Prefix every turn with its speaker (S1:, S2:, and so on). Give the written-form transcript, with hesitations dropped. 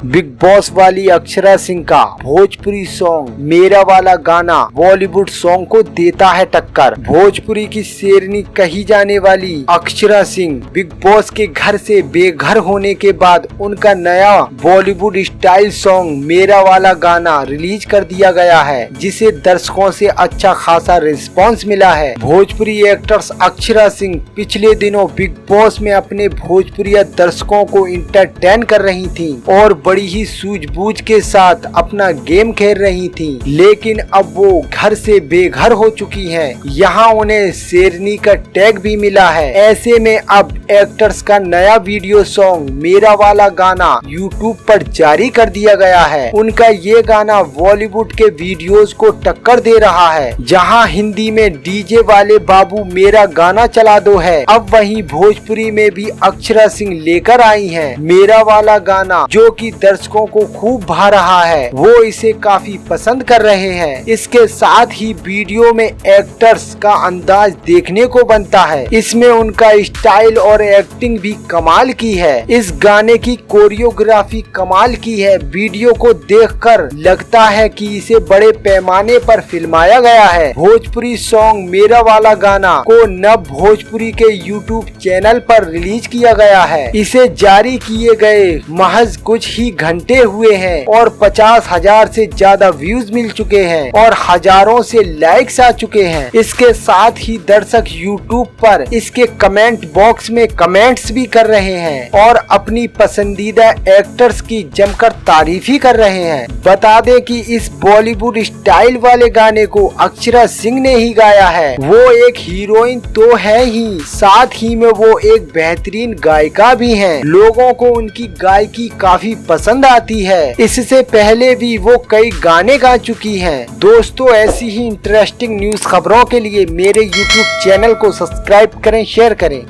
S1: Big boss वाली अक्षरा सिंह का Bhojpuri song मेरा वाला गाना बॉलीवुड सॉन्ग को देता है टक्कर। भोजपुरी की शेरनी कही जाने वाली अक्षरा सिंह बिग बॉस के घर से बेघर होने के बाद उनका नया बॉलीवुड स्टाइल सॉन्ग मेरा वाला गाना रिलीज कर दिया गया है, जिसे दर्शकों से अच्छा खासा रिस्पांस मिला है। भोजपुरी एक्ट्रेस अक्षरा सिंह पिछले दिनों बिग बॉस में अपने भोजपुरी दर्शकों को इंटरटेन कर रही थी और बड़ी ही सूझबूझ के साथ अपना गेम खेल रही थी, लेकिन अब वो घर से बेघर हो चुकी हैं। यहाँ उन्हें शेरनी का टैग भी मिला है। ऐसे में अब एक्टर्स का नया वीडियो सॉन्ग मेरा वाला गाना यूट्यूब पर जारी कर दिया गया है। उनका ये गाना बॉलीवुड के वीडियोस को टक्कर दे रहा है। जहाँ हिंदी में डीजे वाले बाबू मेरा गाना चला दो है, अब वहीं भोजपुरी में भी अक्षरा सिंह लेकर आई हैं मेरा वाला गाना, जो कि दर्शकों को खूब भा रहा है। वो इसे काफी पसंद कर रहे हैं। इसके साथ ही वीडियो में एक्टर्स का अंदाज देखने को बनता है। इसमें उनका स्टाइल और एक्टिंग भी कमाल की है। इस गाने की कोरियोग्राफी कमाल की है। वीडियो को देखकर लगता है कि इसे बड़े पैमाने पर फिल्माया गया है। भोजपुरी सॉन्ग मेरा वाला गाना को नव भोजपुरी के यूट्यूब चैनल पर रिलीज किया गया है। इसे जारी किए गए महज कुछ ही घंटे हुए हैं और 50,000 से ज्यादा व्यूज मिल चुके हैं और हजारों से लाइक्स आ चुके हैं। इसके साथ ही दर्शक यूट्यूब पर इसके कमेंट बॉक्स में कमेंट्स भी कर रहे हैं और अपनी पसंदीदा एक्टर्स की जमकर तारीफ ही कर रहे हैं। बता दें कि इस बॉलीवुड स्टाइल वाले गाने को अक्षरा सिंह ने ही गाया है। वो एक हीरोइन तो है ही, साथ ही में वो एक बेहतरीन गायिका भी हैं। लोगों को उनकी गायकी काफी पसंद आती है। इससे पहले भी वो कई गाने गा चुकी हैं। दोस्तों, ऐसी ही इंटरेस्टिंग न्यूज खबरों के लिए मेरे YouTube चैनल को सब्सक्राइब करें, शेयर करें।